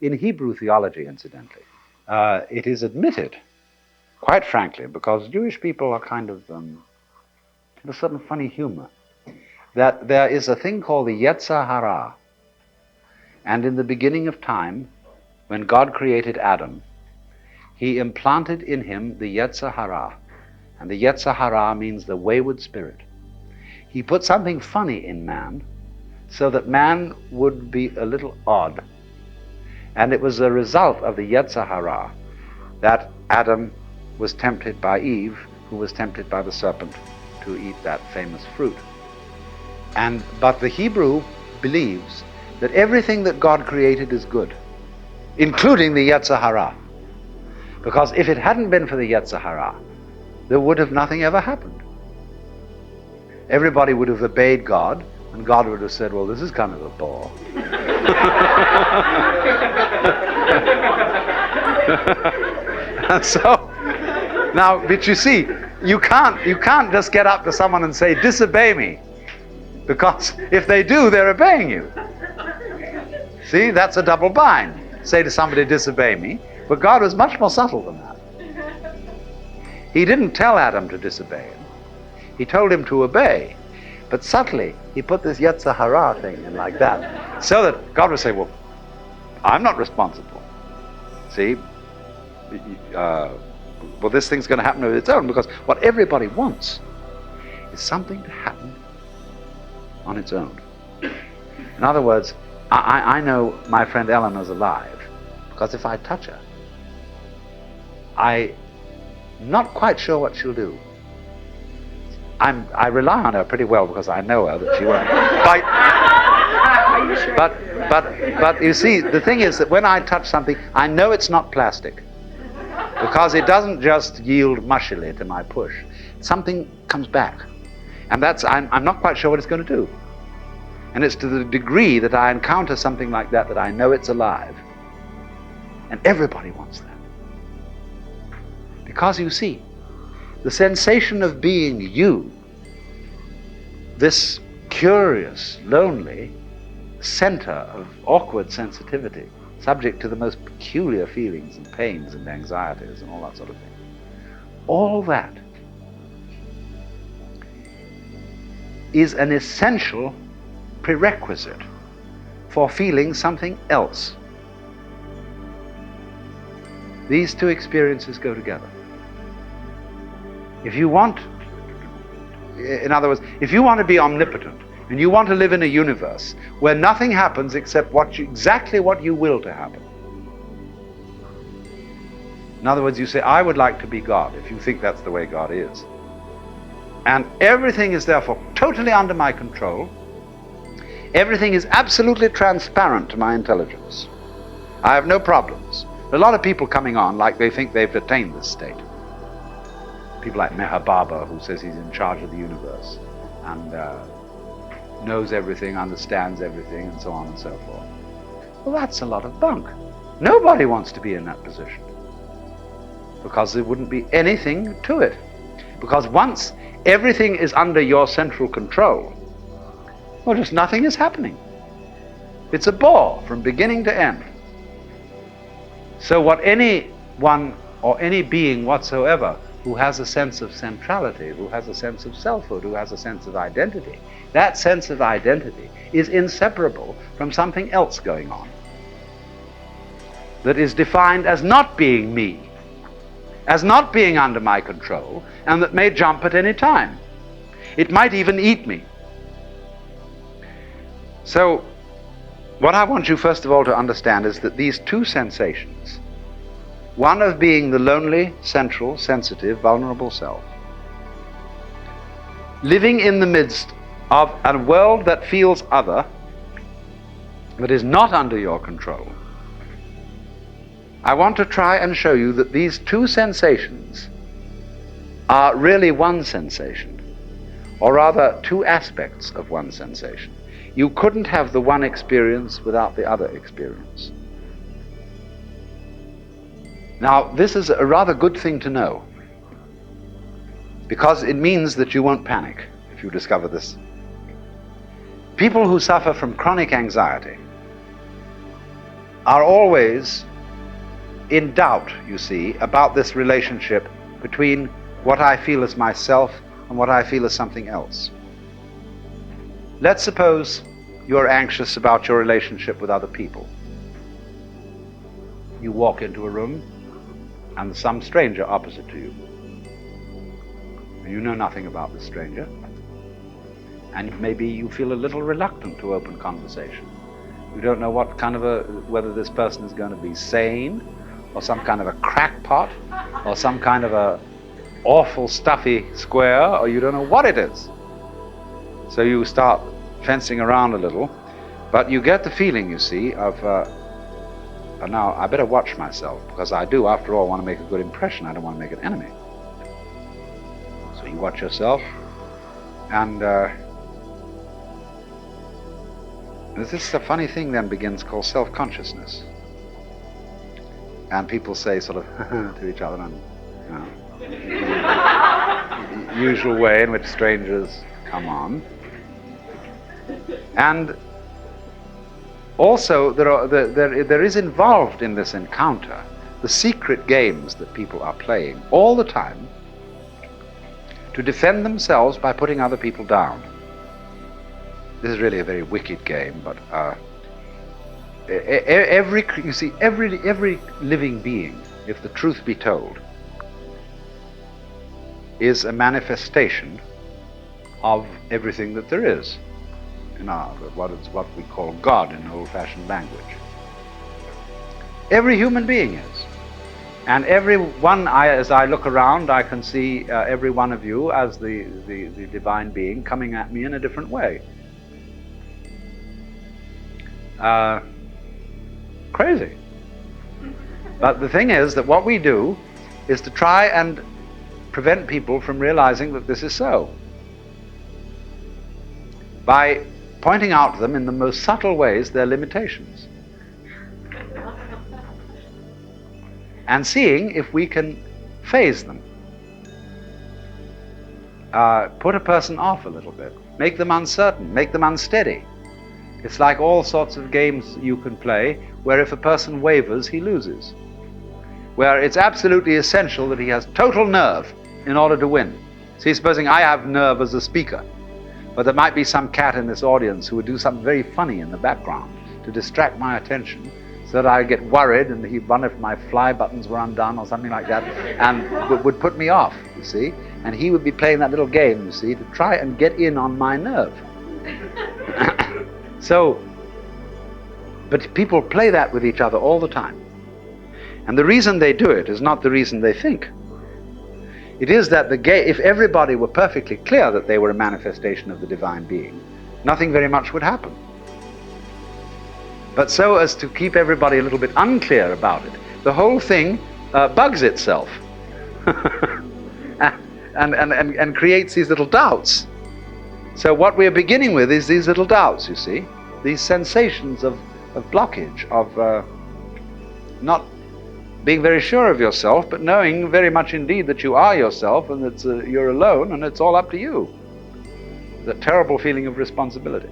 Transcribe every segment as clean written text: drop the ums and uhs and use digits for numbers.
In Hebrew theology, incidentally, it is admitted, quite frankly, because Jewish people are kind of have a certain funny humor, that there is a thing called the Yetzer Hara. And in the beginning of time, when God created Adam, he implanted in him the Yetzer Hara. And the Yetzer Hara means the wayward spirit. He put something funny in man so that man would be a little odd. And it was a result of the Yetzer Hara that Adam was tempted by Eve, who was tempted by the serpent to eat that famous fruit. But the Hebrew believes that everything that God created is good, including the Yetzer Hara. Because if it hadn't been for the Yetzer Hara, there would have nothing ever happened. Everybody would have obeyed God, and God would have said, well, this is kind of a bore. And so, now, but you see, you can't just get up to someone and say, disobey me. Because if they do, they're obeying you. See, that's a double bind. Say to somebody, disobey me. But God was much more subtle than that. He didn't tell Adam to disobey him. He told him to obey. But subtly, he put this Yetzer Hara thing in like that, so that God would say, well, I'm not responsible. See? Well, this thing's going to happen of its own, because what everybody wants is something to happen on its own. In other words, I know my friend Eleanor's alive, because if I touch her, I'm not quite sure what she'll do. I rely on her pretty well because I know her that she won't bite. But you see, the thing is that when I touch something, I know it's not plastic, because it doesn't just yield mushily to my push. Something comes back, and I'm not quite sure what it's going to do. And it's to the degree that I encounter something like that I know it's alive. And everybody wants that. Because you see, the sensation of being you, this curious, lonely center of awkward sensitivity, subject to the most peculiar feelings and pains and anxieties and all that sort of thing, all that is an essential prerequisite for feeling something else. These two experiences go together. If you want, in other words, if you want to be omnipotent and you want to live in a universe where nothing happens except exactly what you will to happen. In other words, you say, I would like to be God, if you think that's the way God is. And everything is therefore totally under my control. Everything is absolutely transparent to my intelligence. I have no problems. A lot of people coming on like they think they've attained this state. People like Meher Baba, who says he's in charge of the universe and knows everything, understands everything, and so on and so forth. Well, that's a lot of bunk. Nobody wants to be in that position, because there wouldn't be anything to it. Because once everything is under your central control, well, just nothing is happening. It's a bore from beginning to end. So what anyone or any being whatsoever who has a sense of centrality, who has a sense of selfhood, who has a sense of identity, that sense of identity is inseparable from something else going on that is defined as not being me, as not being under my control, and that may jump at any time. It might even eat me. So what I want you first of all to understand is that these two sensations, one of being the lonely, central, sensitive, vulnerable self, living in the midst of a world that feels other, that is not under your control, I want to try and show you that these two sensations are really one sensation, or rather two aspects of one sensation. You couldn't have the one experience without the other experience. Now, this is a rather good thing to know, because it means that you won't panic if you discover this. People who suffer from chronic anxiety are always in doubt, you see, about this relationship between what I feel as myself and what I feel as something else. Let's suppose you're anxious about your relationship with other people. You walk into a room and there's some stranger opposite to you. You know nothing about the stranger, and maybe you feel a little reluctant to open conversation. You don't know what kind of whether this person is going to be sane, or some kind of a crackpot, or some kind of a awful stuffy square, or you don't know what it is. So you start fencing around a little, but you get the feeling, you see, of now I better watch myself, because I do, after all, want to make a good impression. I don't want to make an enemy. So you watch yourself, and this is a funny thing then begins called self-consciousness. And people say sort of to each other, and usual way in which strangers come on. And also there is involved in this encounter the secret games that people are playing all the time to defend themselves by putting other people down. This is really a very wicked game, but every living being, if the truth be told, is a manifestation of everything that there is. What we call God in old-fashioned language. Every human being is. And every one, as I look around, I can see every one of you as the divine being coming at me in a different way. Crazy. But the thing is that what we do is to try and prevent people from realizing that this is so, by pointing out to them in the most subtle ways their limitations, and seeing if we can phase them, put a person off a little bit, make them uncertain, make them unsteady. It's like all sorts of games you can play where if a person wavers, he loses, where it's absolutely essential that he has total nerve in order to win. See, supposing I have nerve as a speaker, but there might be some cat in this audience who would do something very funny in the background to distract my attention, so that I get worried and he'd wonder if my fly buttons were undone or something like that, and would put me off, you see. And he would be playing that little game, you see, to try and get in on my nerve. So, but people play that with each other all the time. And the reason they do it is not the reason they think. It is that if everybody were perfectly clear that they were a manifestation of the divine being, nothing very much would happen. But so as to keep everybody a little bit unclear about it, the whole thing bugs itself and creates these little doubts. So what we're beginning with is these little doubts, you see, these sensations of blockage, of not being very sure of yourself, but knowing very much indeed that you are yourself and that you're alone and it's all up to you. The terrible feeling of responsibility.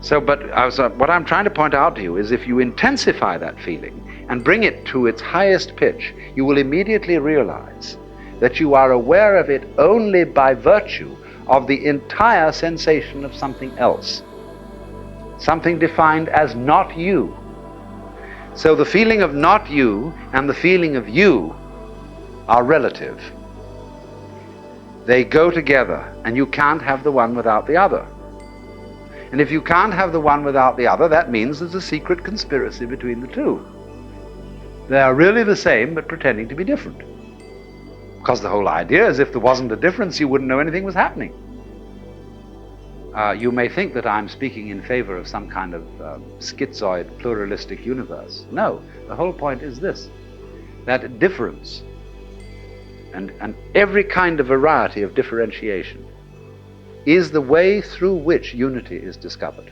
So, what I'm trying to point out to you is if you intensify that feeling and bring it to its highest pitch, you will immediately realize that you are aware of it only by virtue of the entire sensation of something else, something defined as not you. So the feeling of not you and the feeling of you are relative. They go together, and you can't have the one without the other. And if you can't have the one without the other, that means there's a secret conspiracy between the two. They are really the same, but pretending to be different. Because the whole idea is if there wasn't a difference, you wouldn't know anything was happening. You may think that I'm speaking in favor of some kind of schizoid, pluralistic universe. No, the whole point is this, that difference and every kind of variety of differentiation is the way through which unity is discovered.